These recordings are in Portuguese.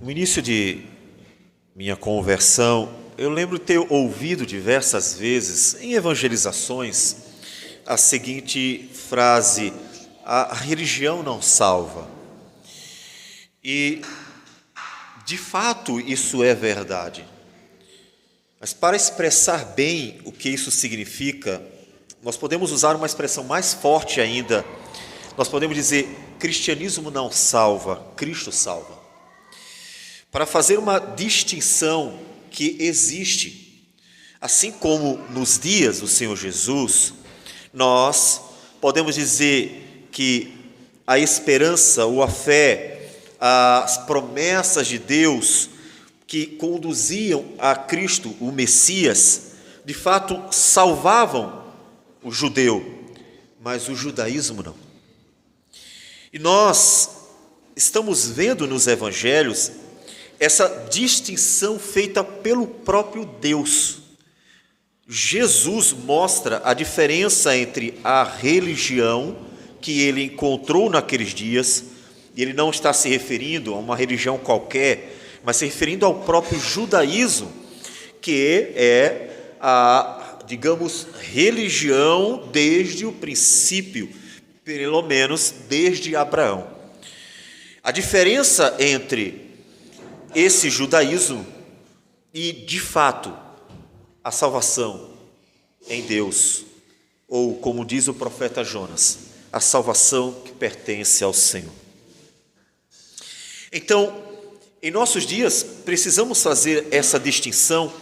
No início de minha conversão, eu lembro ter ouvido diversas vezes em evangelizações a seguinte frase: a religião não salva. E, de fato, isso é verdade. Mas para expressar bem o que isso significa, nós podemos usar uma expressão mais forte ainda. Nós podemos dizer: cristianismo não salva, Cristo salva. Para fazer uma distinção que existe, assim como nos dias do Senhor Jesus, nós podemos dizer que a esperança ou a fé, as promessas de Deus que conduziam a Cristo, o Messias, de fato salvavam o judeu, mas o judaísmo não. E nós estamos vendo nos evangelhos essa distinção feita pelo próprio Deus. Jesus mostra a diferença entre a religião que ele encontrou naqueles dias, e ele não está se referindo a uma religião qualquer, mas se referindo ao próprio judaísmo, que é a, digamos, religião desde o princípio, pelo menos desde Abraão. A diferença entre esse judaísmo e, de fato, a salvação em Deus, ou como diz o profeta Jonas, a salvação que pertence ao Senhor. Então, em nossos dias, precisamos fazer essa distinção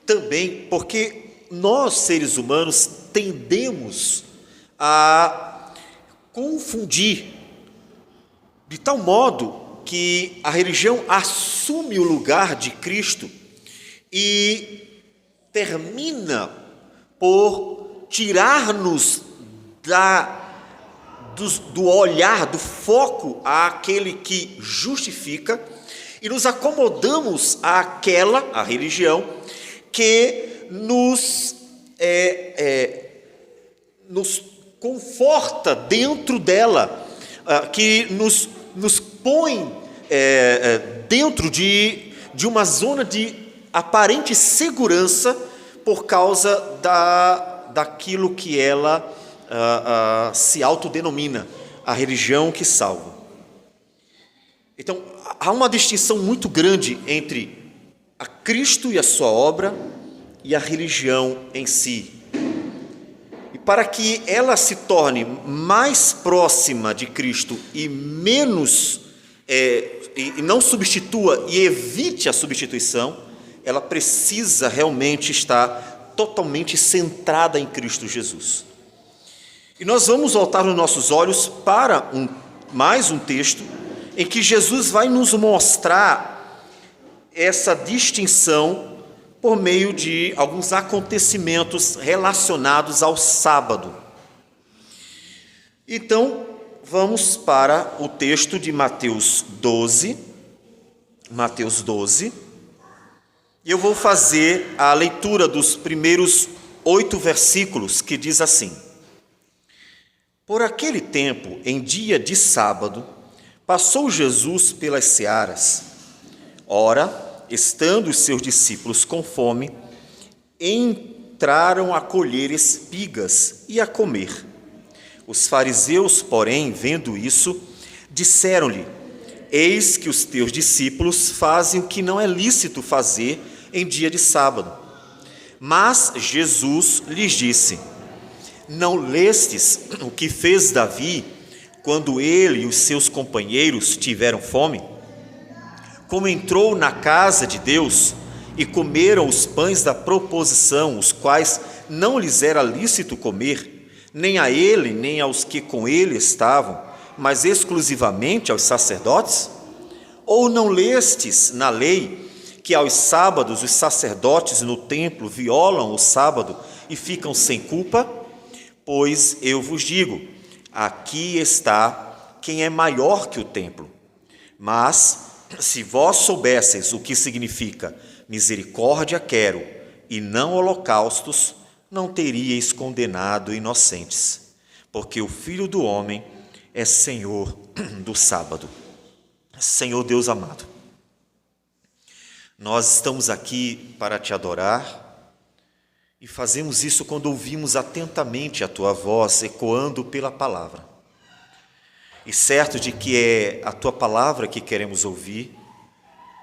também porque nós, seres humanos, tendemos a confundir de tal modo que a religião assume o lugar de Cristo e termina por tirar-nos do olhar, do foco àquele que justifica, e nos acomodamos a religião, que nos conforta dentro dela, que nos põe dentro de uma zona de aparente segurança por causa daquilo que ela se autodenomina, a religião que salva. Então, há uma distinção muito grande entre a Cristo e a sua obra e a religião em si. E para que ela se torne mais próxima de Cristo e menos, e não substitua e evite a substituição, ela precisa realmente estar totalmente centrada em Cristo Jesus. E nós vamos voltar os nossos olhos para mais um texto em que Jesus vai nos mostrar essa distinção por meio de alguns acontecimentos relacionados ao sábado. Então, vamos para o texto de Mateus 12, e eu vou fazer a leitura dos primeiros 8 versículos, que diz assim: Por aquele tempo, em dia de sábado, passou Jesus pelas searas. Ora, estando os seus discípulos com fome, entraram a colher espigas e a comer. Os fariseus, porém, vendo isso, disseram-lhe: Eis que os teus discípulos fazem o que não é lícito fazer em dia de sábado. Mas Jesus lhes disse: Não lestes o que fez Davi quando ele e os seus companheiros tiveram fome? Como entrou na casa de Deus e comeram os pães da proposição, os quais não lhes era lícito comer, nem a ele, nem aos que com ele estavam, mas exclusivamente aos sacerdotes? Ou não lestes na lei que aos sábados os sacerdotes no templo violam o sábado e ficam sem culpa? Pois eu vos digo, aqui está quem é maior que o templo. Mas, se vós soubesseis o que significa misericórdia quero e não holocaustos, não teríeis condenado inocentes, porque o Filho do Homem é Senhor do sábado. Senhor Deus amado, Nós estamos aqui para te adorar e fazemos isso quando ouvimos atentamente a tua voz ecoando pela palavra. E certo de que é a tua palavra que queremos ouvir,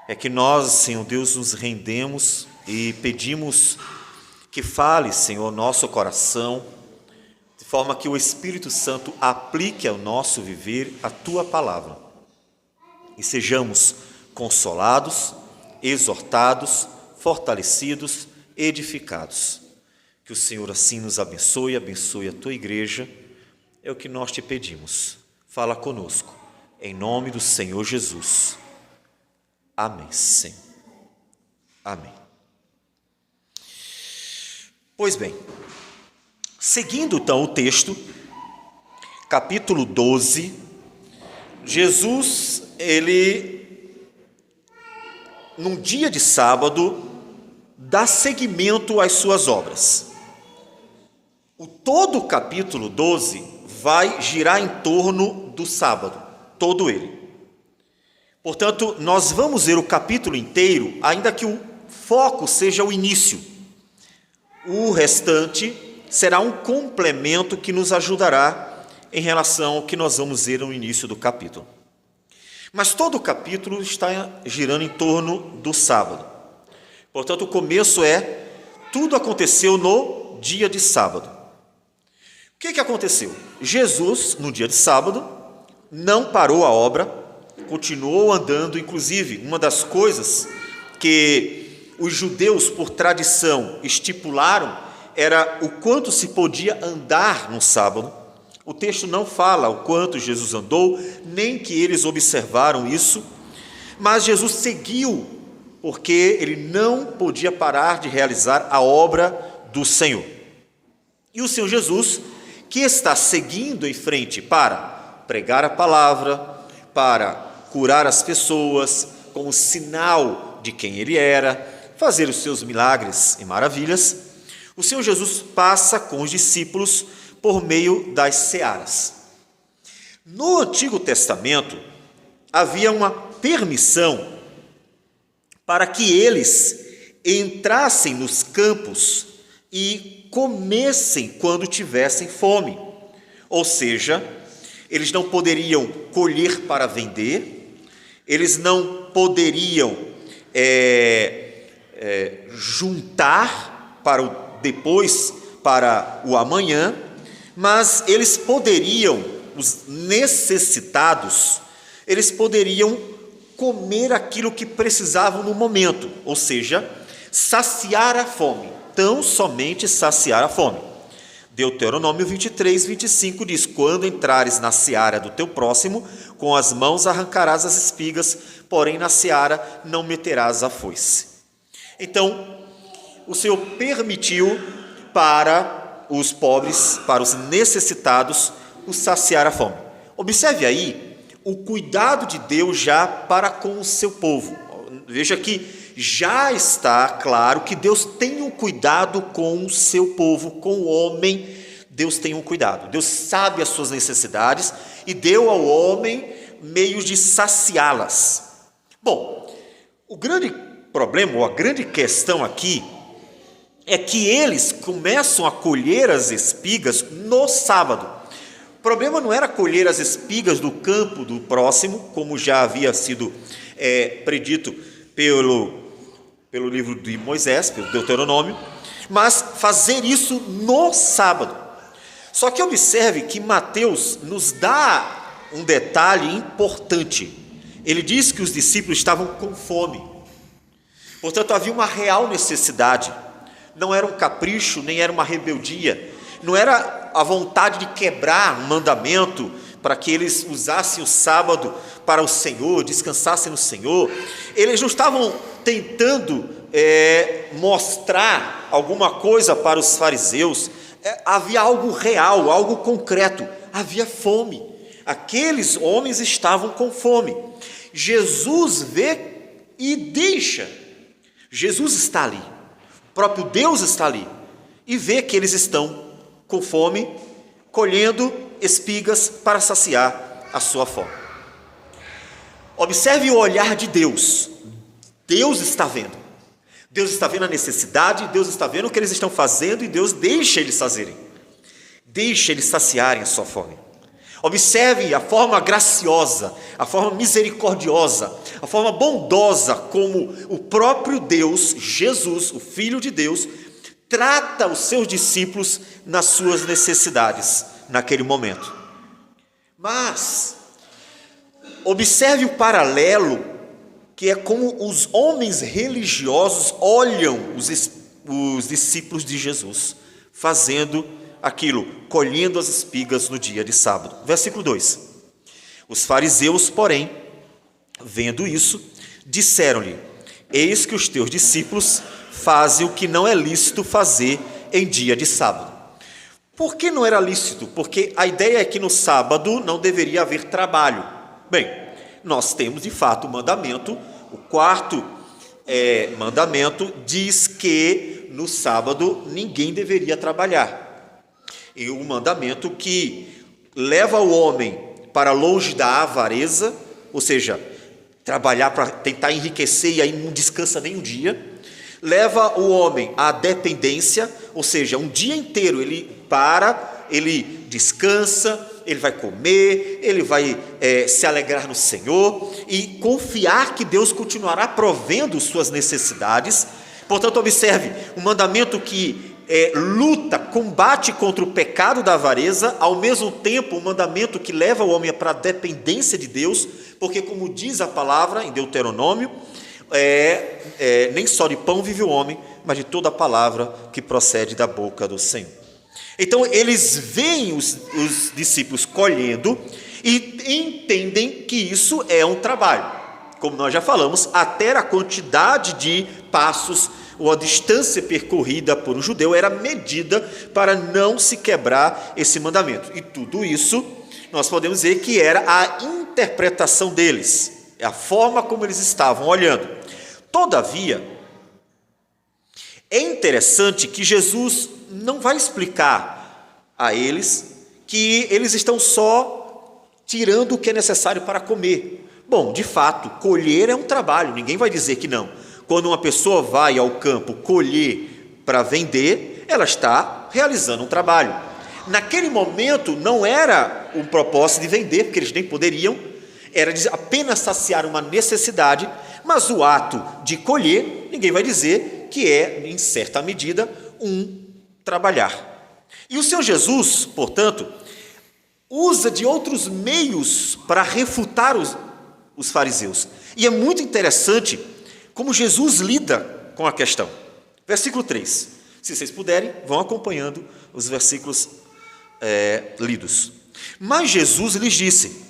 é que nós, Senhor Deus, nos rendemos e pedimos que fale, Senhor, nosso coração, de forma que o Espírito Santo aplique ao nosso viver a tua palavra e sejamos consolados, exortados, fortalecidos, edificados. Que o Senhor assim nos abençoe, abençoe a tua igreja, é o que nós te pedimos. Fala conosco, em nome do Senhor Jesus. Amém, Senhor. Amém. Pois bem, seguindo então o texto, capítulo 12, Jesus, num dia de sábado, dá seguimento às suas obras. Todo o capítulo 12 vai girar em torno do sábado, todo ele. Portanto, nós vamos ver o capítulo inteiro, ainda que o foco seja o início. O restante será um complemento que nos ajudará em relação ao que nós vamos ver no início do capítulo. Mas todo o capítulo está girando em torno do sábado. Portanto, o começo tudo aconteceu no dia de sábado. O que aconteceu? Jesus, no dia de sábado, não parou a obra, continuou andando. Inclusive, uma das coisas que os judeus, por tradição, estipularam era o quanto se podia andar no sábado. O texto não fala o quanto Jesus andou, nem que eles observaram isso, mas Jesus seguiu, porque ele não podia parar de realizar a obra do Senhor. E o Senhor Jesus, que está seguindo em frente para pregar a palavra, para curar as pessoas, como sinal de quem ele era, fazer os seus milagres e maravilhas, o Senhor Jesus passa com os discípulos por meio das searas. No Antigo Testamento, havia uma permissão para que eles entrassem nos campos e comessem quando tivessem fome. Ou seja, eles não poderiam colher para vender, eles não poderiam juntar depois para o amanhã, mas eles poderiam, os necessitados, eles poderiam comer aquilo que precisavam no momento, ou seja, saciar a fome, tão somente saciar a fome. Deuteronômio 23, 25 diz: quando entrares na seara do teu próximo, com as mãos arrancarás as espigas, porém na seara não meterás a foice. Então, o Senhor permitiu para os pobres, para os necessitados, o saciar a fome. Observe aí o cuidado de Deus já para com o seu povo. Veja que já está claro que Deus tem um cuidado com o seu povo, com o homem. Deus tem um cuidado, Deus sabe as suas necessidades e deu ao homem meios de saciá-las. Bom, o grande problema, ou a grande questão aqui, é que eles começam a colher as espigas no sábado. O problema não era colher as espigas do campo do próximo, como já havia sido predito pelo livro de Moisés, pelo Deuteronômio, mas fazer isso no sábado. Só que observe que Mateus nos dá um detalhe importante. Ele diz que os discípulos estavam com fome. Portanto, havia uma real necessidade. Não era um capricho, nem era uma rebeldia. Não era a vontade de quebrar um mandamento para que eles usassem o sábado para o Senhor, descansassem no Senhor. Eles não estavam tentando mostrar alguma coisa para os fariseus. Havia algo real, algo concreto. Havia fome. Aqueles homens estavam com fome. Jesus vê e deixa. Jesus está ali. O próprio Deus está ali. E vê que eles estão com fome, colhendo espigas para saciar a sua fome. Observe o olhar de Deus Deus está vendo. Deus está vendo a necessidade, Deus está vendo o que eles estão fazendo e Deus deixa eles fazerem. Deixa eles saciarem a sua fome. Observe a forma graciosa, a forma misericordiosa, a forma bondosa como o próprio Deus, Jesus, o Filho de Deus, trata os seus discípulos nas suas necessidades, naquele momento. Mas, observe o paralelo, que é como os homens religiosos olham os discípulos de Jesus, fazendo aquilo, colhendo as espigas no dia de sábado. Versículo 2. Os fariseus, porém, vendo isso, disseram-lhe: eis que os teus discípulos fazem o que não é lícito fazer em dia de sábado. Por que não era lícito? Porque a ideia é que no sábado não deveria haver trabalho. Bem, nós temos de fato o mandamento, o quarto mandamento diz que no sábado ninguém deveria trabalhar. E o mandamento que leva o homem para longe da avareza, ou seja, trabalhar para tentar enriquecer e aí não descansa nem um dia, leva o homem à dependência, ou seja, um dia inteiro ele para, ele descansa, ele vai comer, ele vai se alegrar no Senhor e confiar que Deus continuará provendo suas necessidades. Portanto, observe, um mandamento que luta, combate contra o pecado da avareza, ao mesmo tempo um mandamento que leva o homem para a dependência de Deus, porque como diz a palavra em Deuteronômio, nem só de pão vive o homem, mas de toda a palavra que procede da boca do Senhor. Então eles veem os discípulos colhendo e entendem que isso é um trabalho. Como nós já falamos, até a quantidade de passos ou a distância percorrida por um judeu era medida para não se quebrar esse mandamento. E tudo isso nós podemos dizer que era a interpretação deles, a forma como eles estavam olhando. Todavia, é interessante que Jesus não vai explicar a eles que eles estão só tirando o que é necessário para comer. Bom, de fato, colher é um trabalho, ninguém vai dizer que não. Quando uma pessoa vai ao campo colher para vender, ela está realizando um trabalho. Naquele momento não era um propósito de vender, porque eles nem poderiam, era apenas saciar uma necessidade, mas o ato de colher, ninguém vai dizer que é, em certa medida, um trabalhar. E o Senhor Jesus, portanto, usa de outros meios para refutar os fariseus. E é muito interessante como Jesus lida com a questão. Versículo 3. Se vocês puderem, vão acompanhando os versículos lidos. Mas Jesus lhes disse: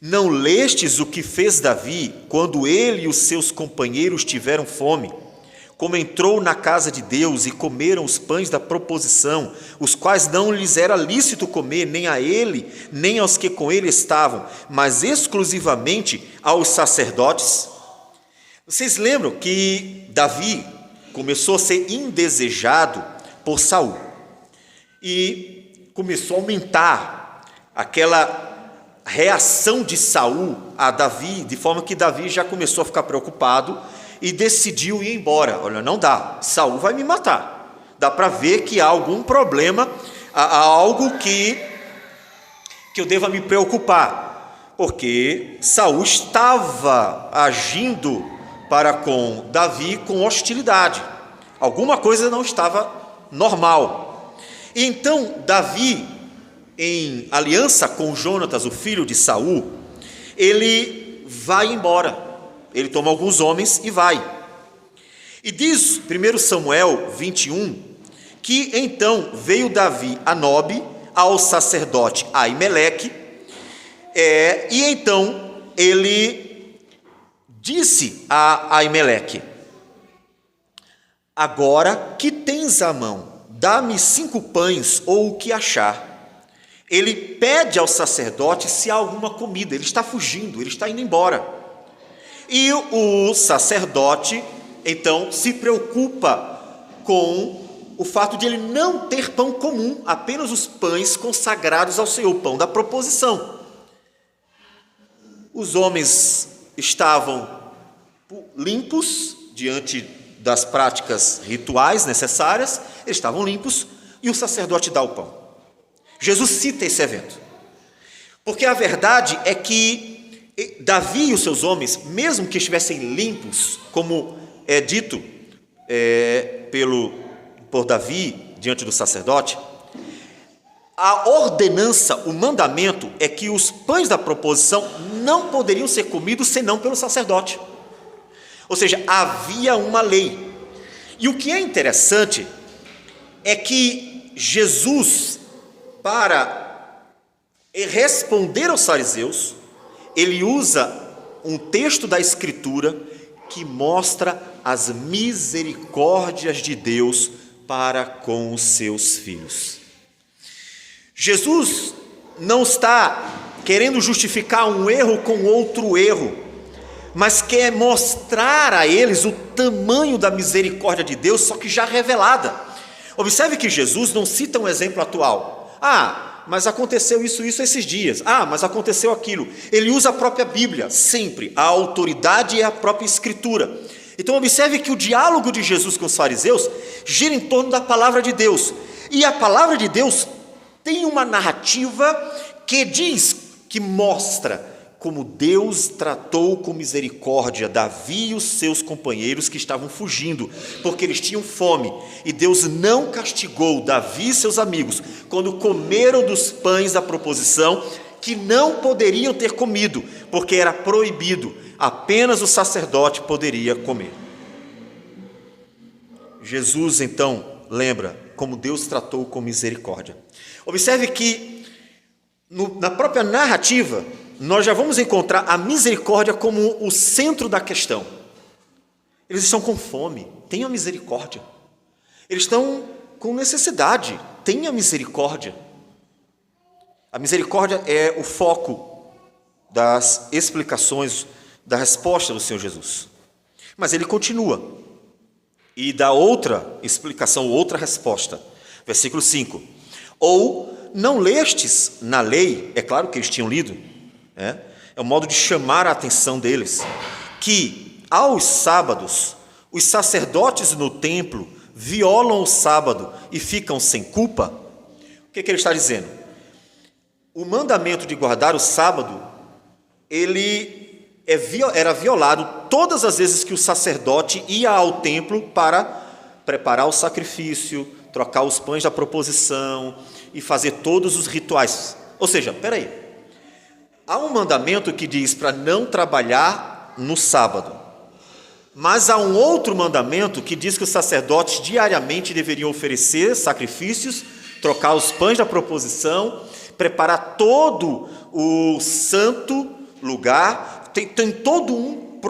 não lestes o que fez Davi quando ele e os seus companheiros tiveram fome, como entrou na casa de Deus e comeram os pães da proposição, os quais não lhes era lícito comer, nem a ele, nem aos que com ele estavam, mas exclusivamente aos sacerdotes? Vocês lembram que Davi começou a ser indesejado por Saul e começou a aumentar aquela reação de Saul a Davi, de forma que Davi já começou a ficar preocupado e decidiu ir embora. Olha, não dá, Saul vai me matar. Dá para ver que há algum problema, há algo que eu deva me preocupar, porque Saul estava agindo para com Davi com hostilidade. Alguma coisa não estava normal. E então Davi, em aliança com Jonatas, o filho de Saul, ele vai embora. Ele toma alguns homens e vai. E diz 1 Samuel 21, que então veio Davi a Nobe, ao sacerdote Aimeleque, e então ele disse a Aimeleque: agora que tens à mão, dá-me 5 pães ou o que achar. Ele pede ao sacerdote se há alguma comida, ele está fugindo, ele está indo embora. E o sacerdote, então, se preocupa com o fato de ele não ter pão comum, apenas os pães consagrados ao Senhor, o pão da proposição. Os homens estavam limpos diante das práticas rituais necessárias, eles estavam limpos, e o sacerdote dá o pão. Jesus cita esse evento, porque a verdade é que Davi e os seus homens, mesmo que estivessem limpos, como é dito por Davi diante do sacerdote, a ordenança, o mandamento é que os pães da proposição não poderiam ser comidos senão pelo sacerdote. Ou seja, havia uma lei. E o que é interessante é que Jesus, para responder aos fariseus, ele usa um texto da Escritura que mostra as misericórdias de Deus para com os seus filhos. Jesus não está querendo justificar um erro com outro erro, mas quer mostrar a eles o tamanho da misericórdia de Deus, só que já revelada. Observe que Jesus não cita um exemplo atual. Mas aconteceu isso esses dias. Mas aconteceu aquilo. Ele usa a própria Bíblia, sempre. A autoridade é a própria Escritura. Então observe que o diálogo de Jesus com os fariseus gira em torno da palavra de Deus. E a palavra de Deus tem uma narrativa que mostra como Deus tratou com misericórdia Davi e os seus companheiros que estavam fugindo, porque eles tinham fome, e Deus não castigou Davi e seus amigos quando comeram dos pães da proposição, que não poderiam ter comido, porque era proibido, apenas o sacerdote poderia comer. Jesus então lembra como Deus tratou com misericórdia. Observe que na própria narrativa nós já vamos encontrar a misericórdia como o centro da questão. Eles estão com fome, tenha misericórdia. Eles estão com necessidade, tenha misericórdia. A misericórdia é o foco das explicações, da resposta do Senhor Jesus. Mas ele continua e dá outra explicação, outra resposta. Versículo 5. Ou não lestes na lei, é claro que eles tinham lido, é um modo de chamar a atenção deles, que aos sábados os sacerdotes no templo violam o sábado e ficam sem culpa. O que ele está dizendo? O mandamento de guardar o sábado, ele era violado todas as vezes que o sacerdote ia ao templo para preparar o sacrifício, trocar os pães da proposição e fazer todos os rituais. Ou seja, há um mandamento que diz para não trabalhar no sábado, mas há um outro mandamento que diz que os sacerdotes diariamente deveriam oferecer sacrifícios, trocar os pães da proposição, preparar todo o santo lugar, tem todo um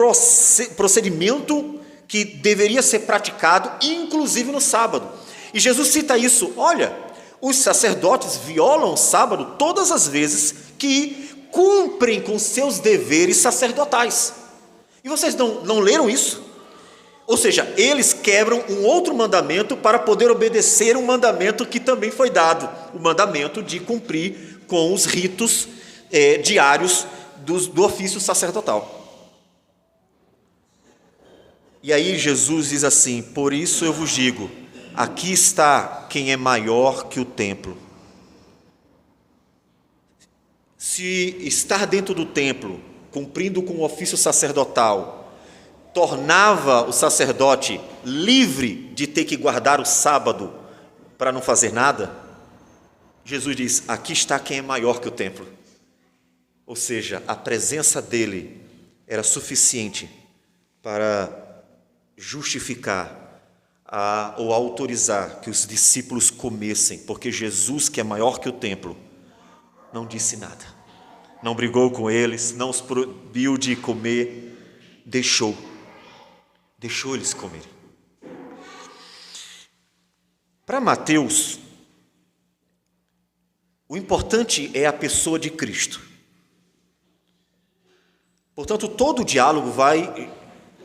procedimento que deveria ser praticado, inclusive no sábado. E Jesus cita isso: olha, os sacerdotes violam o sábado todas as vezes que cumprem com seus deveres sacerdotais. E vocês não leram isso? Ou seja, eles quebram um outro mandamento para poder obedecer um mandamento que também foi dado, o mandamento de cumprir com os ritos diários do ofício sacerdotal. E aí Jesus diz assim: por isso eu vos digo, aqui está quem é maior que o templo. Se estar dentro do templo, cumprindo com o ofício sacerdotal, tornava o sacerdote livre de ter que guardar o sábado para não fazer nada, Jesus diz: aqui está quem é maior que o templo. Ou seja, a presença dele era suficiente para justificar ou autorizar que os discípulos comessem, porque Jesus, que é maior que o templo, não disse nada. Não brigou com eles, não os proibiu de comer, deixou eles comerem. Para Mateus, o importante é a pessoa de Cristo. Portanto, todo o diálogo vai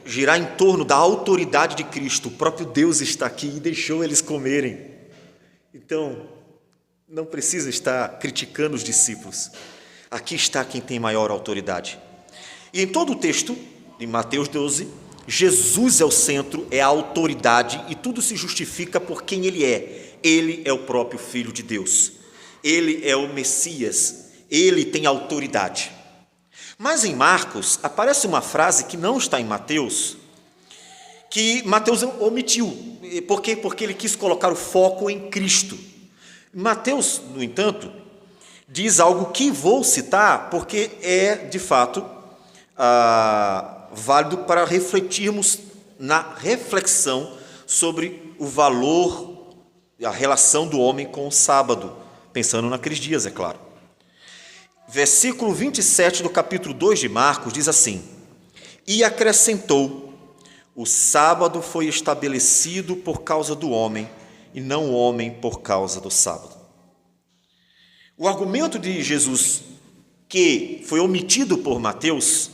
girar em torno da autoridade de Cristo. O próprio Deus está aqui e deixou eles comerem. Então, não precisa estar criticando os discípulos. Aqui está quem tem maior autoridade. E em todo o texto, em Mateus 12, Jesus é o centro, é a autoridade e tudo se justifica por quem Ele é. Ele é o próprio Filho de Deus. Ele é o Messias. Ele tem autoridade. Mas em Marcos aparece uma frase que não está em Mateus, que Mateus omitiu. Por quê? Porque ele quis colocar o foco em Cristo. Mateus, no entanto, diz algo que vou citar porque é, de fato, válido para refletirmos na reflexão sobre o valor, a relação do homem com o sábado, pensando naqueles dias, é claro. Versículo 27 do capítulo 2 de Marcos diz assim: e acrescentou: o sábado foi estabelecido por causa do homem, e não o homem por causa do sábado. O argumento de Jesus, que foi omitido por Mateus,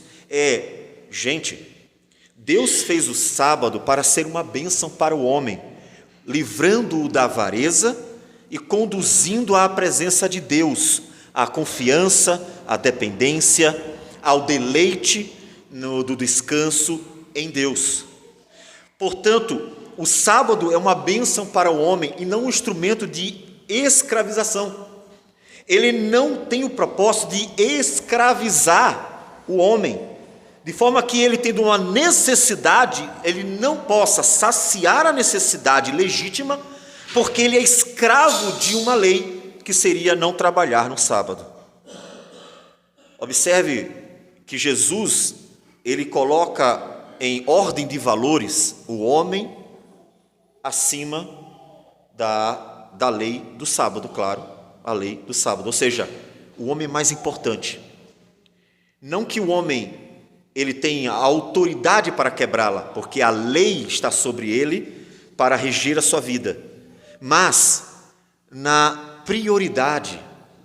gente, Deus fez o sábado para ser uma bênção para o homem, livrando-o da avareza e conduzindo-o à presença de Deus, à confiança, à dependência, ao deleite do descanso em Deus. Portanto, o sábado é uma bênção para o homem e não um instrumento de escravização. Ele não tem o propósito de escravizar o homem, de forma que ele, tendo uma necessidade, ele não possa saciar a necessidade legítima, porque ele é escravo de uma lei, que seria não trabalhar no sábado. Observe que Jesus, ele coloca em ordem de valores o homem acima da lei do sábado, claro, a lei do sábado, ou seja, o homem é mais importante. Não que o homem ele tenha autoridade para quebrá-la, porque a lei está sobre ele para reger a sua vida, mas na prioridade,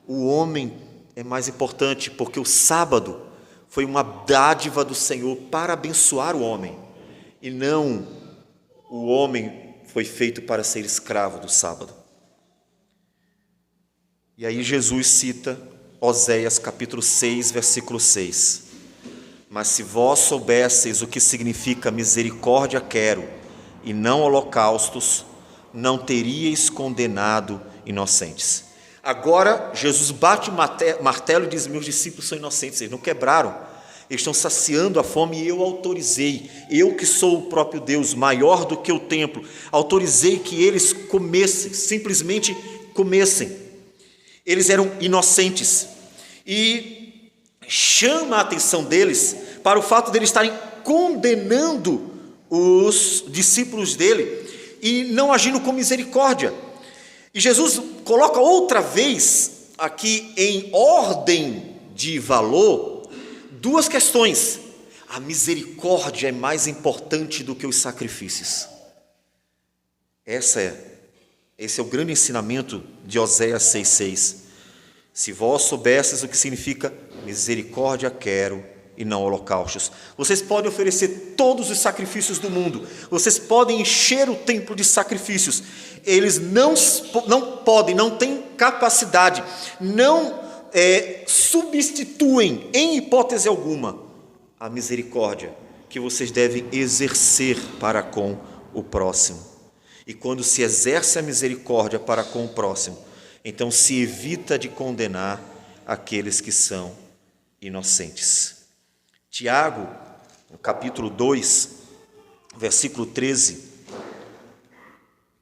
o homem é mais importante, porque o sábado foi uma dádiva do Senhor para abençoar o homem, e não o homem foi feito para ser escravo do sábado. E aí Jesus cita Oséias capítulo 6, versículo 6. Mas se vós soubesseis o que significa misericórdia quero, e não holocaustos, não teríeis condenado inocentes. Agora Jesus bate o martelo e diz: meus discípulos são inocentes, eles não quebraram, eles estão saciando a fome, e eu autorizei, eu que sou o próprio Deus, maior do que o templo, autorizei que eles comessem, simplesmente comessem. Eles eram inocentes, e chama a atenção deles para o fato de eles estarem condenando os discípulos dele e não agindo com misericórdia. E Jesus coloca outra vez aqui em ordem de valor duas questões. A misericórdia é mais importante do que os sacrifícios. Esse é o grande ensinamento de Oséias 6,6. Se vós soubesseis o que significa misericórdia quero e não holocaustos. Vocês podem oferecer todos os sacrifícios do mundo, vocês podem encher o templo de sacrifícios, eles não podem, não têm capacidade, não substituem em hipótese alguma a misericórdia que vocês devem exercer para com o próximo. E quando se exerce a misericórdia para com o próximo, então se evita de condenar aqueles que são inocentes. Tiago, no capítulo 2, versículo 13,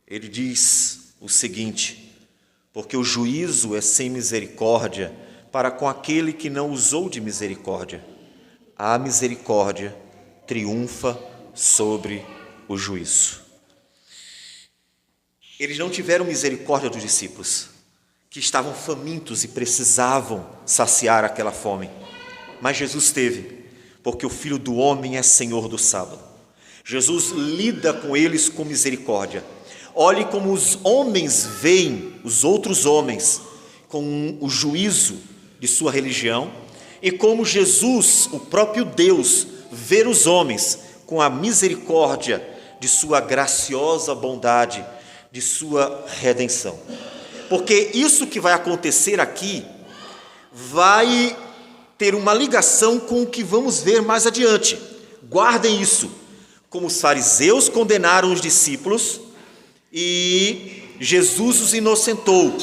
ele diz o seguinte: porque o juízo é sem misericórdia para com aquele que não usou de misericórdia. A misericórdia triunfa sobre o juízo. Eles não tiveram misericórdia dos discípulos, que estavam famintos e precisavam saciar aquela fome. Mas Jesus teve, porque o Filho do Homem é Senhor do sábado. Jesus lida com eles com misericórdia. Olhe como os homens veem os outros homens com o juízo de sua religião, e como Jesus, o próprio Deus, vê os homens com a misericórdia de sua graciosa bondade, de sua redenção. Porque isso que vai acontecer aqui vai ter uma ligação com o que vamos ver mais adiante. Guardem isso, como os fariseus condenaram os discípulos e Jesus os inocentou,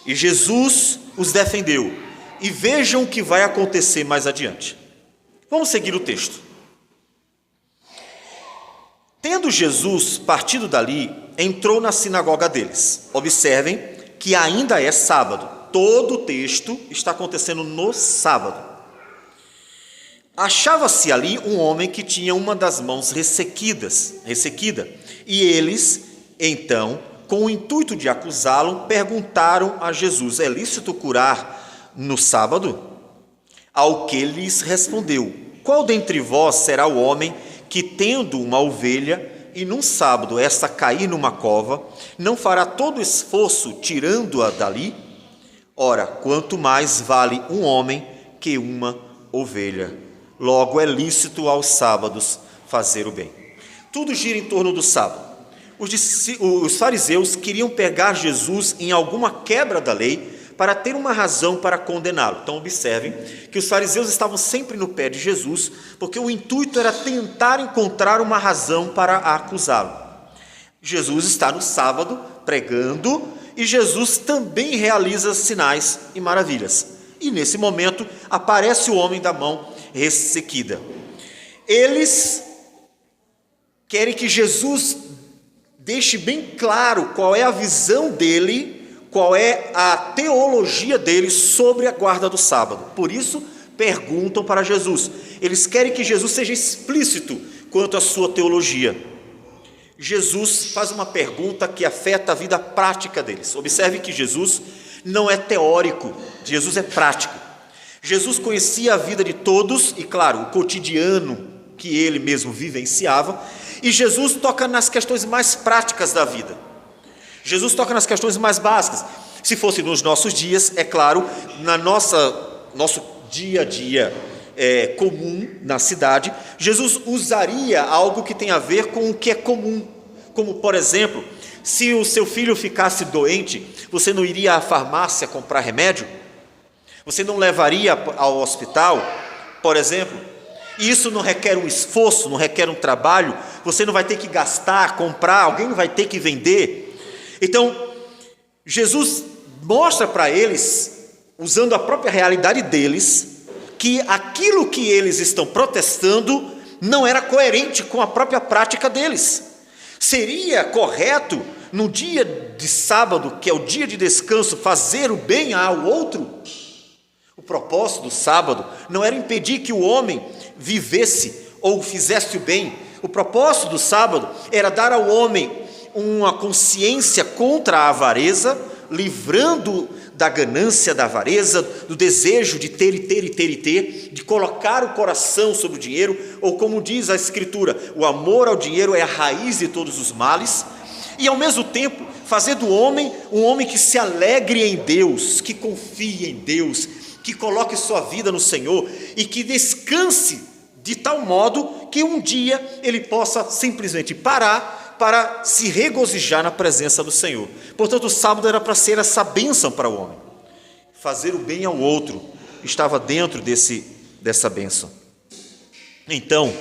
e Jesus os defendeu. E vejam o que vai acontecer mais adiante. Vamos seguir o texto. Tendo Jesus partido dali, entrou na sinagoga deles. Observem que ainda é sábado. Todo o texto está acontecendo no sábado. Achava-se ali um homem que tinha uma das mãos ressequida, e eles, então, com o intuito de acusá-lo, perguntaram a Jesus: é lícito curar no sábado? Ao que lhes respondeu: qual dentre vós será o homem que, tendo uma ovelha, e num sábado esta cair numa cova, não fará todo esforço tirando-a dali? Ora, quanto mais vale um homem que uma ovelha. Logo é lícito aos sábados fazer o bem. Tudo gira em torno do sábado. Os fariseus queriam pegar Jesus em alguma quebra da lei para ter uma razão para condená-lo. Então observem que os fariseus estavam sempre no pé de Jesus, porque o intuito era tentar encontrar uma razão para acusá-lo. Jesus está no sábado pregando, e Jesus também realiza sinais e maravilhas. E nesse momento aparece o homem da mão ressequida. Eles querem que Jesus deixe bem claro qual é a visão dele, qual é a teologia dele sobre a guarda do sábado. Por isso, perguntam para Jesus. Eles querem que Jesus seja explícito quanto à sua teologia. Jesus faz uma pergunta que afeta a vida prática deles. Observe que Jesus não é teórico, Jesus é prático. Jesus conhecia a vida de todos e, claro, o cotidiano que ele mesmo vivenciava, e Jesus toca nas questões mais práticas da vida. Jesus toca nas questões mais básicas. Se fosse nos nossos dias, é claro, nosso dia a dia comum na cidade, Jesus usaria algo que tem a ver com o que é comum. Como, por exemplo, se o seu filho ficasse doente, você não iria à farmácia comprar remédio? Você não levaria ao hospital, por exemplo? E isso não requer um esforço, não requer um trabalho, você não vai ter que gastar, comprar, alguém não vai ter que vender. Então, Jesus mostra para eles, usando a própria realidade deles, que aquilo que eles estão protestando não era coerente com a própria prática deles. Seria correto, no dia de sábado, que é o dia de descanso, fazer o bem ao outro? O propósito do sábado não era impedir que o homem vivesse ou fizesse o bem. O propósito do sábado era dar ao homem uma consciência contra a avareza, livrando da ganância da avareza, do desejo de ter e ter e ter e ter, de colocar o coração sobre o dinheiro, ou como diz a Escritura, o amor ao dinheiro é a raiz de todos os males, e ao mesmo tempo fazer do homem um homem que se alegre em Deus, que confie em Deus, que coloque sua vida no Senhor e que descanse de tal modo que um dia ele possa simplesmente parar para se regozijar na presença do Senhor. Portanto, o sábado era para ser essa bênção para o homem. Fazer o bem ao outro estava dentro dessa bênção. Então,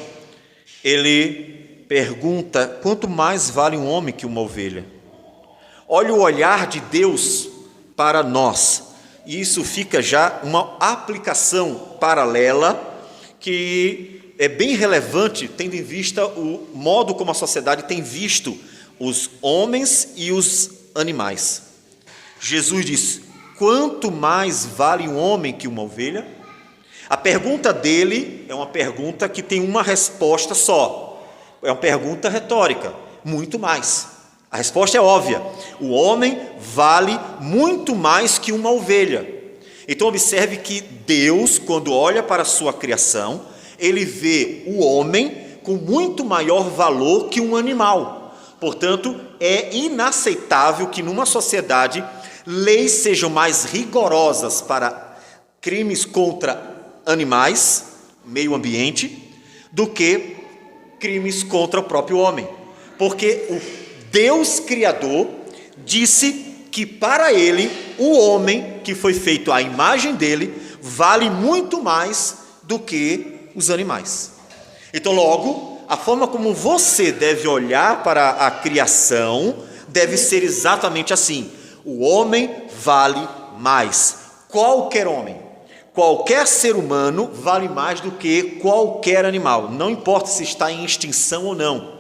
ele pergunta: quanto mais vale um homem que uma ovelha? Olha o olhar de Deus para nós. E isso fica já uma aplicação paralela que é bem relevante, tendo em vista o modo como a sociedade tem visto os homens e os animais. Jesus diz: quanto mais vale um homem que uma ovelha? A pergunta dele é uma pergunta que tem uma resposta só. É uma pergunta retórica: muito mais. A resposta é óbvia: o homem vale muito mais que uma ovelha. Então observe que Deus, quando olha para a sua criação, ele vê o homem com muito maior valor que um animal. Portanto, é inaceitável que numa sociedade leis sejam mais rigorosas para crimes contra animais, meio ambiente, do que crimes contra o próprio homem. Porque o Deus Criador disse que para ele, o homem que foi feito à imagem dele, vale muito mais do que os animais. Então, logo, a forma como você deve olhar para a criação deve ser exatamente assim: o homem vale mais. Qualquer homem, qualquer ser humano vale mais do que qualquer animal, não importa se está em extinção ou não,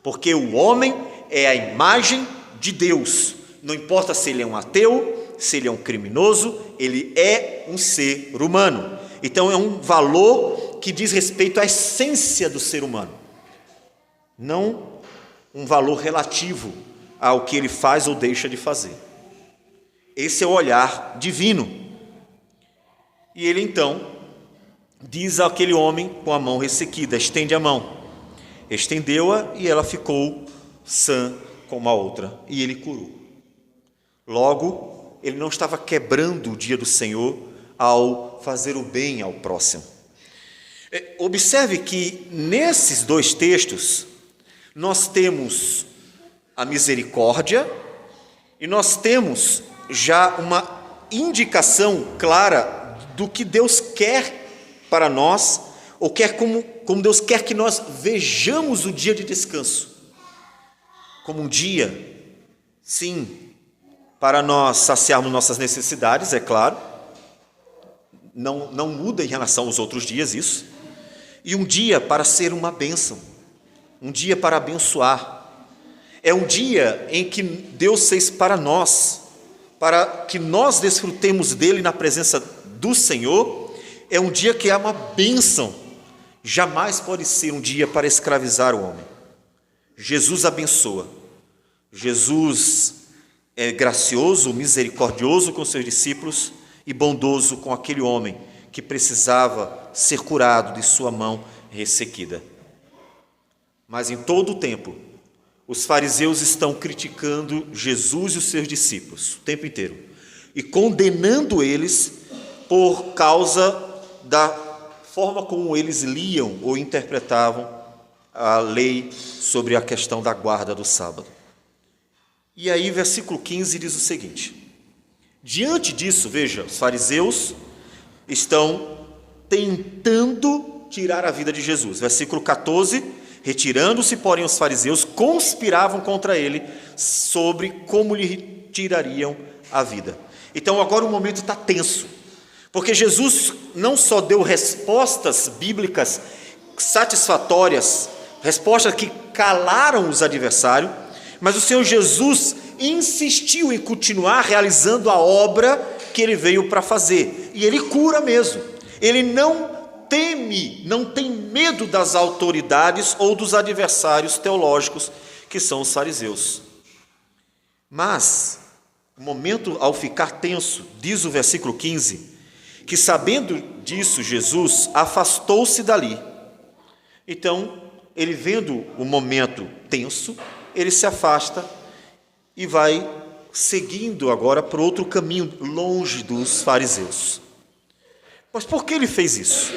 porque o homem é a imagem de Deus. Não importa se ele é um ateu, se ele é um criminoso, ele é um ser humano. Então é um valor que diz respeito à essência do ser humano, não um valor relativo ao que ele faz ou deixa de fazer. Esse é o olhar divino. E ele então diz àquele homem com a mão ressequida: estende a mão. Estendeu-a e ela ficou sã como a outra, e ele curou. Logo, ele não estava quebrando o dia do Senhor ao fazer o bem ao próximo. Observe que nesses dois textos nós temos a misericórdia e nós temos já uma indicação clara do que Deus quer para nós, ou quer como Deus quer que nós vejamos o dia de descanso, como um dia, sim, para nós saciarmos nossas necessidades, é claro, não muda em relação aos outros dias isso, e um dia para ser uma bênção, um dia para abençoar. É um dia em que Deus fez para nós, para que nós desfrutemos dele na presença do Senhor. É um dia que é uma bênção, jamais pode ser um dia para escravizar o homem. Jesus abençoa, Jesus é gracioso, misericordioso com seus discípulos e bondoso com aquele homem que precisava ser curado de sua mão ressequida. Mas em todo o tempo, os fariseus estão criticando Jesus e os seus discípulos o tempo inteiro e condenando eles por causa da forma como eles liam ou interpretavam a lei sobre a questão da guarda do sábado. E aí, versículo 15 diz o seguinte: diante disso, veja, os fariseus estão tentando tirar a vida de Jesus. Versículo 14: retirando-se, porém, os fariseus conspiravam contra ele sobre como lhe tirariam a vida. Então agora o momento está tenso, porque Jesus não só deu respostas bíblicas satisfatórias, respostas que calaram os adversários, mas o Senhor Jesus insistiu em continuar realizando a obra que ele veio para fazer, e ele cura mesmo. Ele não teme, não tem medo das autoridades ou dos adversários teológicos que são os fariseus. Mas o momento, ao ficar tenso, diz o versículo 15, que sabendo disso, Jesus afastou-se dali. Então, ele vendo o momento tenso, ele se afasta e vai seguindo agora por outro caminho, longe dos fariseus. Mas por que ele fez isso?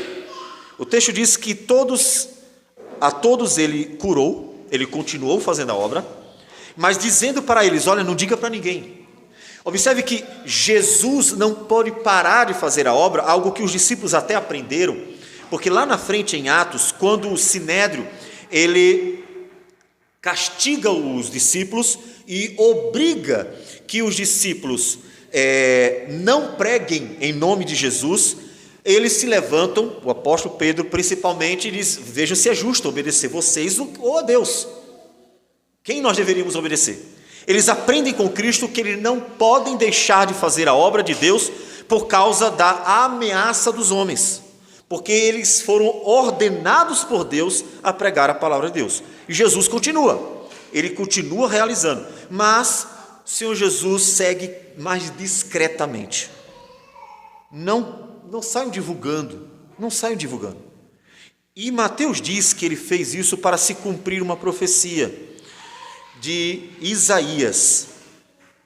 O texto diz que a todos ele curou, ele continuou fazendo a obra, mas dizendo para eles: olha, não diga para ninguém. Observe que Jesus não pode parar de fazer a obra, algo que os discípulos até aprenderam, porque lá na frente em Atos, quando o Sinédrio, ele castiga os discípulos e obriga que os discípulos não preguem em nome de Jesus, eles se levantam, o apóstolo Pedro principalmente, e diz: vejam se é justo obedecer vocês ou a Deus. Quem nós deveríamos obedecer? Eles aprendem com Cristo que eles não podem deixar de fazer a obra de Deus por causa da ameaça dos homens, porque eles foram ordenados por Deus a pregar a palavra de Deus. E Jesus continua, ele continua realizando, mas o Senhor Jesus segue mais discretamente. Não saiam divulgando, não saiam divulgando. E Mateus diz que ele fez isso para se cumprir uma profecia de Isaías,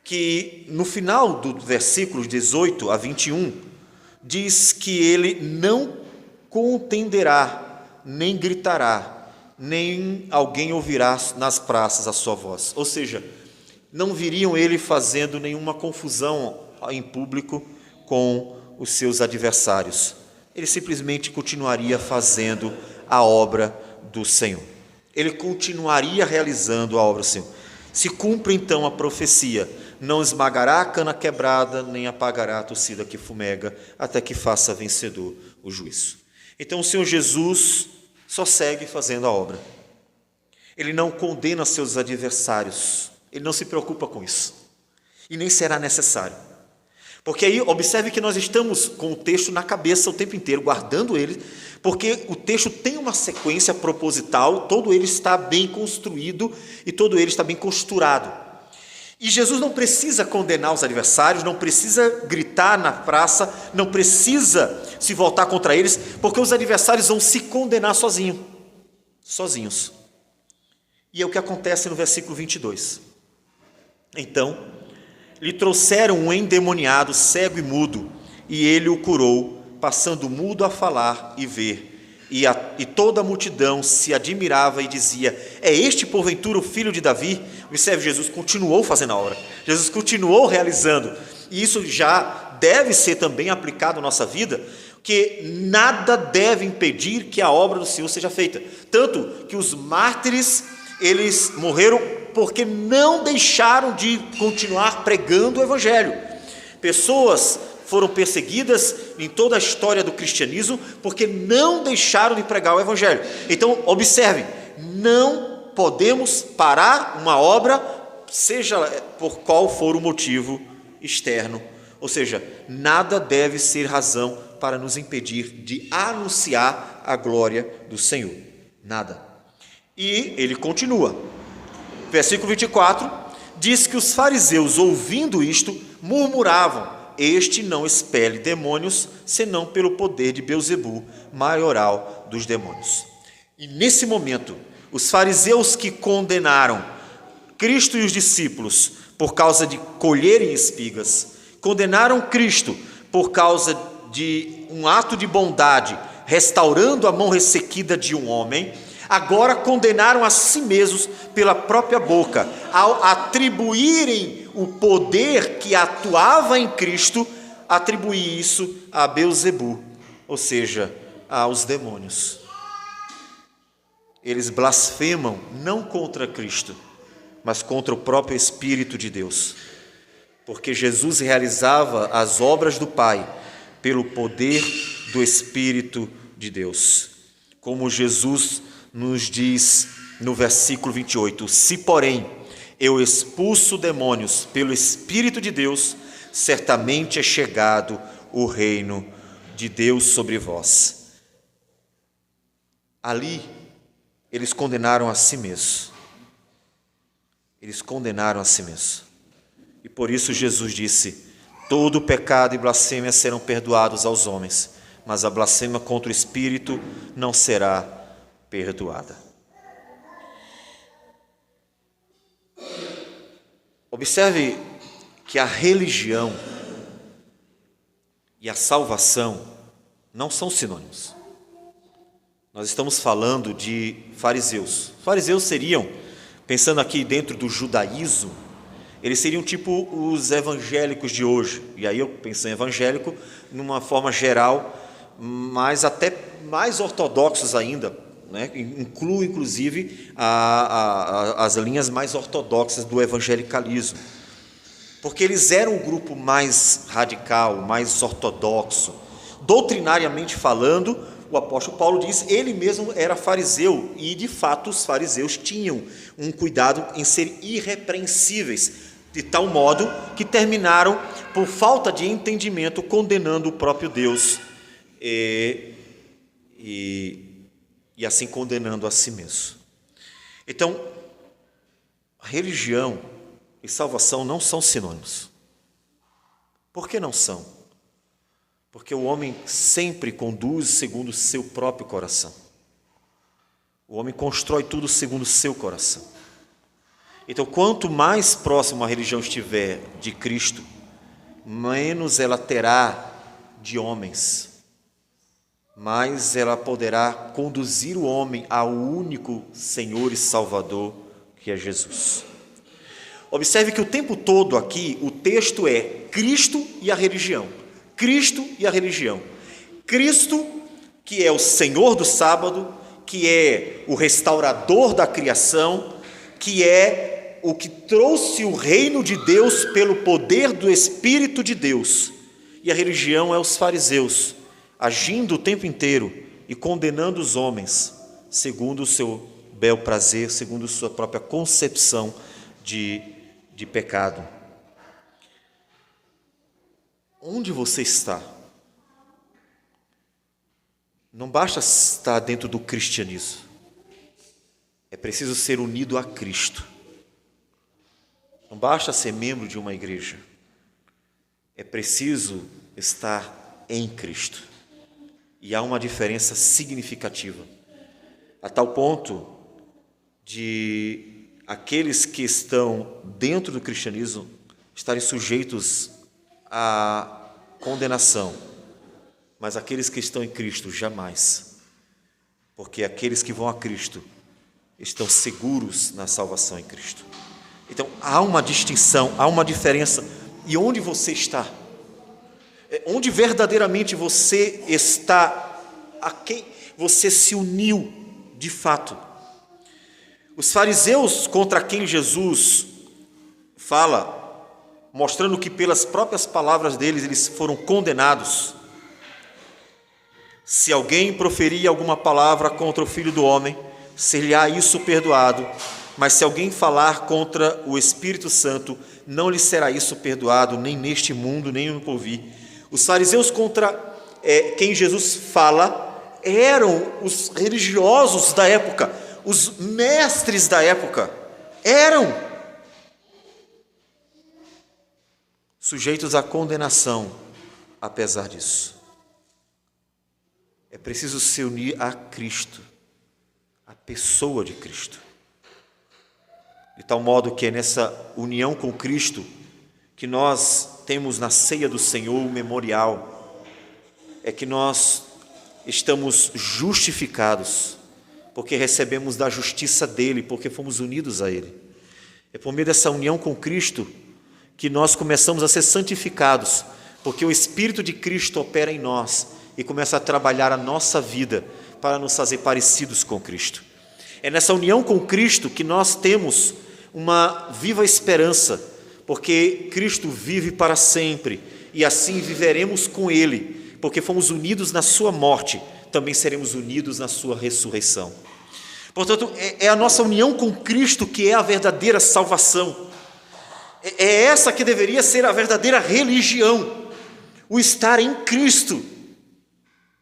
que no final do versículo 18 a 21, diz que ele não contenderá, nem gritará, nem alguém ouvirá nas praças a sua voz. Ou seja, não viriam ele fazendo nenhuma confusão em público com os seus adversários. Ele simplesmente continuaria fazendo a obra do Senhor. Ele continuaria realizando a obra do Senhor. Se cumpre então a profecia: não esmagará a cana quebrada, nem apagará a torcida que fumega, até que faça vencedor o juízo. Então o Senhor Jesus só segue fazendo a obra. Ele não condena seus adversários, ele não se preocupa com isso, e nem será necessário. Porque aí, observe que nós estamos com o texto na cabeça o tempo inteiro, guardando ele, porque o texto tem uma sequência proposital, todo ele está bem construído e todo ele está bem costurado. E Jesus não precisa condenar os adversários, não precisa gritar na praça, não precisa se voltar contra eles, porque os adversários vão se condenar sozinhos. E é o que acontece no versículo 22. Então, lhe trouxeram um endemoniado, cego e mudo, e ele o curou, passando mudo a falar e ver. E toda a multidão se admirava e dizia: é este porventura o filho de Davi? Observe, Jesus continuou fazendo a obra, Jesus continuou realizando, e isso já deve ser também aplicado à nossa vida, que nada deve impedir que a obra do Senhor seja feita. Tanto que os mártires, eles morreram porque não deixaram de continuar pregando o Evangelho. Pessoas foram perseguidas em toda a história do cristianismo porque não deixaram de pregar o Evangelho. Então, observe, não podemos parar uma obra, seja por qual for o motivo externo. Ou seja, nada deve ser razão para nos impedir de anunciar a glória do Senhor. Nada. E ele continua. Versículo 24, diz que os fariseus, ouvindo isto, murmuravam: este não expele demônios, senão pelo poder de Beelzebu, maioral dos demônios. E nesse momento, os fariseus que condenaram Cristo e os discípulos por causa de colherem espigas, condenaram Cristo por causa de um ato de bondade, restaurando a mão ressequida de um homem, agora condenaram a si mesmos pela própria boca, ao atribuírem o poder que atuava em Cristo, atribuir isso a Beelzebu, ou seja, aos demônios. Eles blasfemam não contra Cristo, mas contra o próprio Espírito de Deus, porque Jesus realizava as obras do Pai pelo poder do Espírito de Deus. Como Jesus nos diz no versículo 28, se porém eu expulso demônios pelo Espírito de Deus, certamente é chegado o reino de Deus sobre vós. Ali, eles condenaram a si mesmos. Eles condenaram a si mesmos. E por isso Jesus disse: todo pecado e blasfêmia serão perdoados aos homens, mas a blasfêmia contra o Espírito não será perdoada. Observe que a religião e a salvação não são sinônimos. Nós estamos falando de fariseus. Fariseus seriam, pensando aqui dentro do judaísmo, eles seriam tipo os evangélicos de hoje. E aí eu penso em evangélico numa forma geral, mas até mais ortodoxos ainda, né? Inclui inclusive as linhas mais ortodoxas do evangelicalismo, porque eles eram o grupo mais radical, mais ortodoxo. Doutrinariamente falando, o apóstolo Paulo diz, ele mesmo era fariseu, e de fato os fariseus tinham um cuidado em ser irrepreensíveis, de tal modo que terminaram, por falta de entendimento, condenando o próprio Deus e assim condenando a si mesmo. Então, religião e salvação não são sinônimos. Por que não são? Porque o homem sempre conduz segundo o seu próprio coração. O homem constrói tudo segundo o seu coração. Então, quanto mais próximo a religião estiver de Cristo, menos ela terá de homens, mais ela poderá conduzir o homem ao único Senhor e Salvador, que é Jesus. Observe que o tempo todo aqui, o texto é Cristo e a religião. Cristo e a religião. Cristo, que é o Senhor do sábado, que é o restaurador da criação, que é o que trouxe o reino de Deus pelo poder do Espírito de Deus. E a religião é os fariseus, agindo o tempo inteiro e condenando os homens, segundo o seu bel prazer, segundo sua própria concepção de pecado. Onde você está? Não basta estar dentro do cristianismo, é preciso ser unido a Cristo. Não basta ser membro de uma igreja, é preciso estar em Cristo. E há uma diferença significativa, a tal ponto de aqueles que estão dentro do cristianismo estarem sujeitos à condenação, mas aqueles que estão em Cristo jamais, porque aqueles que vão a Cristo estão seguros na salvação em Cristo. Então há uma distinção, há uma diferença. E onde você está? Onde verdadeiramente você está? A quem você se uniu de fato? Os fariseus contra quem Jesus fala, mostrando que pelas próprias palavras deles eles foram condenados. Se alguém proferir alguma palavra contra o Filho do Homem, ser-lhe-á isso perdoado, mas se alguém falar contra o Espírito Santo, não lhe será isso perdoado, nem neste mundo, nem no porvir. Os fariseus contra quem Jesus fala eram os religiosos da época, os mestres da época, eram sujeitos à condenação, apesar disso. É preciso se unir a Cristo, a pessoa de Cristo. De tal modo que é nessa união com Cristo que nós temos na ceia do Senhor o memorial, é que nós estamos justificados, porque recebemos da justiça dele, porque fomos unidos a ele. É por meio dessa união com Cristo que nós começamos a ser santificados, porque o Espírito de Cristo opera em nós e começa a trabalhar a nossa vida para nos fazer parecidos com Cristo. É nessa união com Cristo que nós temos uma viva esperança, porque Cristo vive para sempre e assim viveremos com Ele, porque fomos unidos na sua morte, também seremos unidos na sua ressurreição. Portanto, é a nossa união com Cristo que é a verdadeira salvação. É essa que deveria ser a verdadeira religião, o estar em Cristo.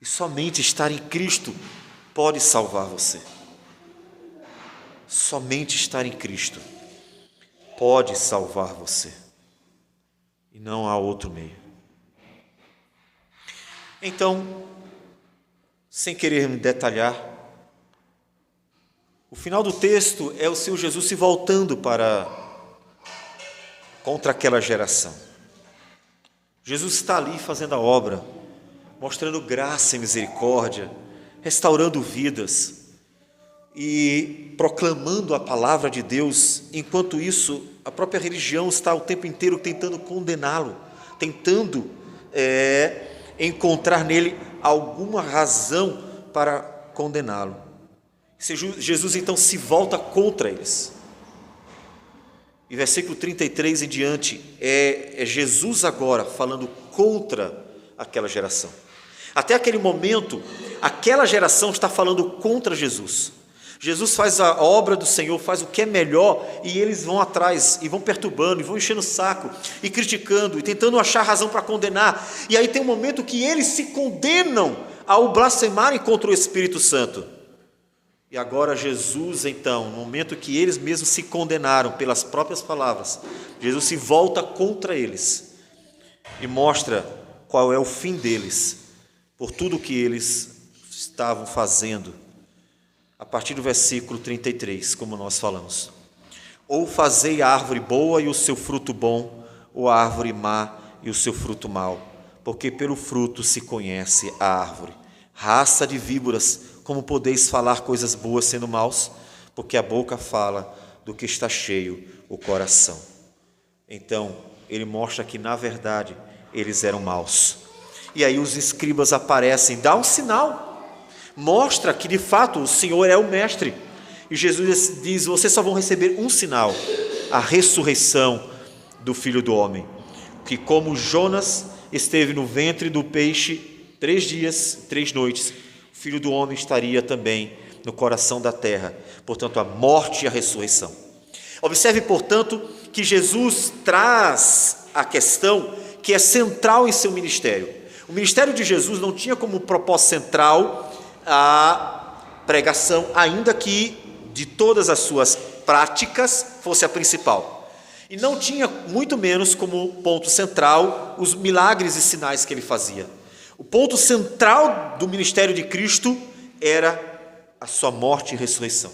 E somente estar em Cristo pode salvar você. Somente estar em Cristo pode salvar você. E não há outro meio. Então, sem querer me detalhar, o final do texto é o Senhor Jesus se voltando contra aquela geração. Jesus está ali fazendo a obra, mostrando graça e misericórdia, restaurando vidas e proclamando a palavra de Deus. Enquanto isso, a própria religião está o tempo inteiro tentando condená-lo, tentando encontrar nele alguma razão para condená-lo. Jesus então se volta contra eles. E versículo 33 em diante é Jesus agora falando contra aquela geração. Até aquele momento, aquela geração está falando contra Jesus. Jesus faz a obra do Senhor, faz o que é melhor, e eles vão atrás, e vão perturbando, e vão enchendo o saco, e criticando, e tentando achar razão para condenar. E aí tem um momento que eles se condenam ao blasfemarem contra o Espírito Santo. E agora Jesus, então, no momento que eles mesmos se condenaram pelas próprias palavras, Jesus se volta contra eles e mostra qual é o fim deles, por tudo que eles estavam fazendo. A partir do versículo 33, como nós falamos. Ou fazei a árvore boa e o seu fruto bom, ou a árvore má e o seu fruto mau, porque pelo fruto se conhece a árvore. Raça de víboras, como podeis falar coisas boas sendo maus? Porque a boca fala do que está cheio o coração. Então, ele mostra que, na verdade, eles eram maus. E aí os escribas aparecem, dá um sinal, Mostra que de fato o Senhor é o Mestre. E Jesus diz: vocês só vão receber um sinal, a ressurreição do Filho do Homem. Que como Jonas esteve no ventre do peixe 3 dias, 3 noites, o Filho do Homem estaria também no coração da terra. Portanto, a morte e a ressurreição. Observe, portanto, que Jesus traz a questão que é central em seu ministério. O ministério de Jesus não tinha como propósito central a pregação, ainda que de todas as suas práticas fosse a principal. E não tinha muito menos como ponto central os milagres e sinais que ele fazia. O ponto central do ministério de Cristo era a sua morte e ressurreição.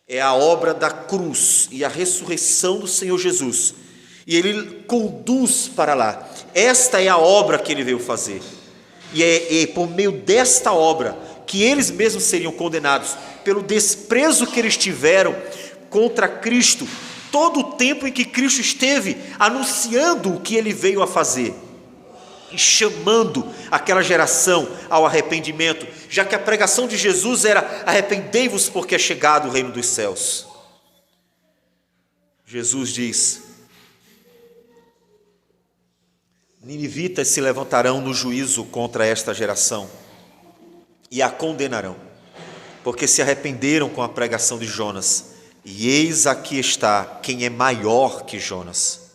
É a obra da cruz e a ressurreição do Senhor Jesus. E ele conduz para lá. Esta é a obra que ele veio fazer. E é por meio desta obra que eles mesmos seriam condenados pelo desprezo que eles tiveram contra Cristo, todo o tempo em que Cristo esteve anunciando o que ele veio a fazer e chamando aquela geração ao arrependimento, já que a pregação de Jesus era: arrependei-vos porque é chegado o reino dos céus. Jesus diz: ninivitas se levantarão no juízo contra esta geração e a condenarão, porque se arrependeram com a pregação de Jonas, e eis aqui está quem é maior que Jonas.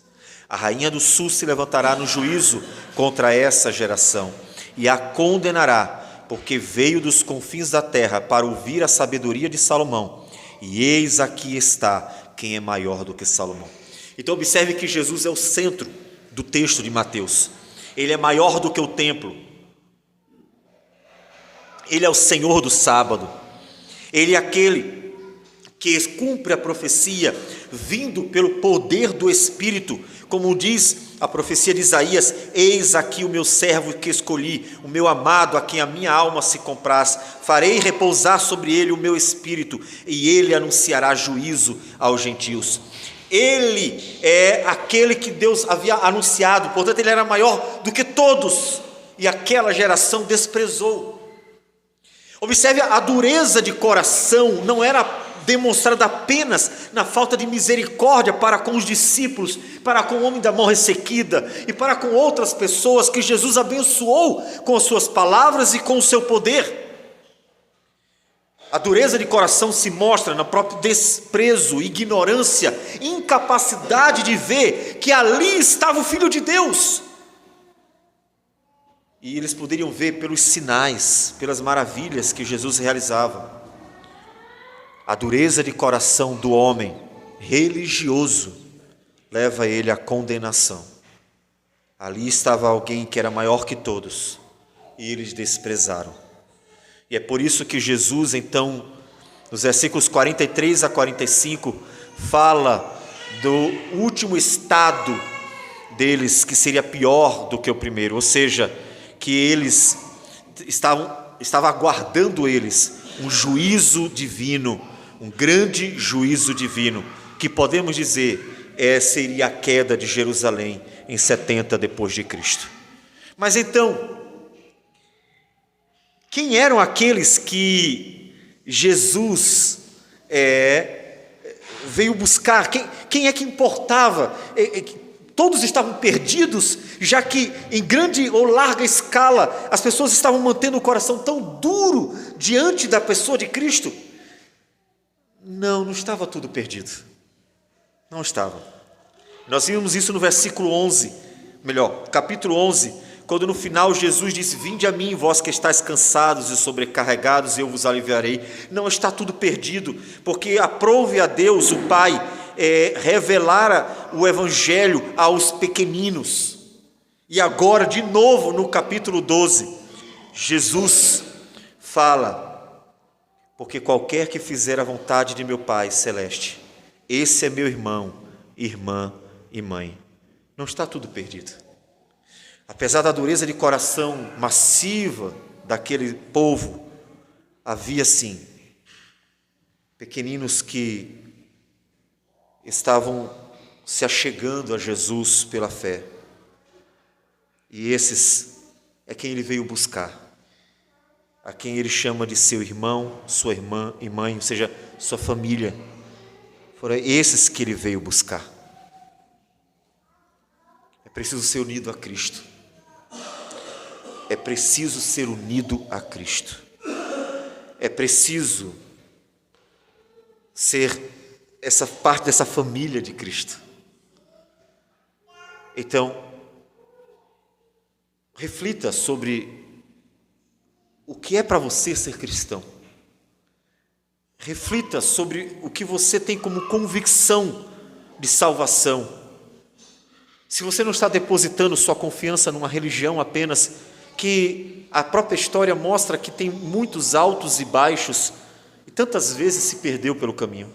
A rainha do sul se levantará no juízo contra essa geração e a condenará, porque veio dos confins da terra para ouvir a sabedoria de Salomão, e eis aqui está quem é maior do que Salomão. Então observe que Jesus é o centro do texto de Mateus. Ele é maior do que o templo. Ele é o Senhor do sábado. Ele é aquele que cumpre a profecia, vindo pelo poder do Espírito, como diz a profecia de Isaías: eis aqui o meu servo que escolhi, o meu amado, a quem a minha alma se compraz. Farei repousar sobre ele o meu espírito, e ele anunciará juízo aos gentios. Ele é aquele que Deus havia anunciado, portanto ele era maior do que todos, e aquela geração desprezou. Observe, a dureza de coração não era demonstrada apenas na falta de misericórdia para com os discípulos, para com o homem da mão ressequida e para com outras pessoas que Jesus abençoou com as suas palavras e com o seu poder. A dureza de coração se mostra no próprio desprezo, ignorância, incapacidade de ver que ali estava o Filho de Deus. E eles poderiam ver pelos sinais, pelas maravilhas que Jesus realizava. A dureza de coração do homem religioso leva ele à condenação. Ali estava alguém que era maior que todos, e eles desprezaram. E é por isso que Jesus, então, nos versículos 43 a 45, fala do último estado deles, que seria pior do que o primeiro, ou seja, que eles estava aguardando eles um juízo divino, um grande juízo divino, que podemos dizer seria a queda de Jerusalém em 70 depois de Cristo. Mas então, quem eram aqueles que Jesus veio buscar? Quem é que importava? Todos estavam perdidos, já que em grande ou larga escala as pessoas estavam mantendo o coração tão duro diante da pessoa de Cristo. Não estava tudo perdido. Não estava. Nós vimos isso no versículo 11, capítulo 11, quando no final Jesus disse: vinde a mim, vós que estáis cansados e sobrecarregados, eu vos aliviarei. Não está tudo perdido, porque aprove a Deus, o Pai, revelar o Evangelho aos pequeninos. E agora, de novo, no capítulo 12, Jesus fala: porque qualquer que fizer a vontade de meu Pai celeste, esse é meu irmão, irmã e mãe. Não está tudo perdido. Apesar da dureza de coração massiva daquele povo, havia sim pequeninos que estavam se achegando a Jesus pela fé. E esses é quem ele veio buscar. a quem Ele chama de seu irmão, sua irmã e mãe, ou seja, sua família. Foram esses que Ele veio buscar. É preciso ser unido a Cristo. É preciso ser unido a Cristo. É preciso ser essa parte dessa família de Cristo. Então, reflita sobre o que é para você ser cristão. Reflita sobre o que você tem como convicção de salvação. Se você não está depositando sua confiança numa religião apenas, que a própria história mostra que tem muitos altos e baixos, e tantas vezes se perdeu pelo caminho.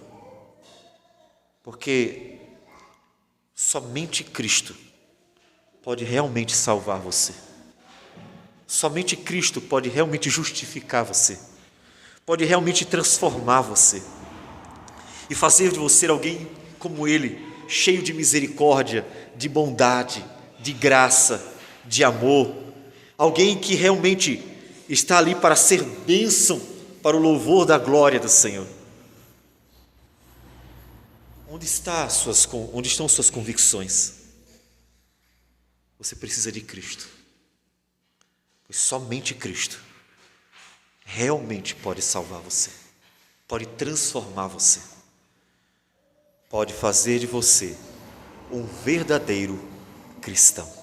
Porque somente Cristo pode realmente salvar você. Somente Cristo pode realmente justificar você. Pode realmente transformar você. E fazer de você alguém como Ele, cheio de misericórdia, de bondade, de graça, de amor. Alguém que realmente está ali para ser bênção para o louvor da glória do Senhor. Onde estão suas convicções? Você precisa de Cristo. Pois somente Cristo realmente pode salvar você. Pode transformar você. Pode fazer de você um verdadeiro cristão.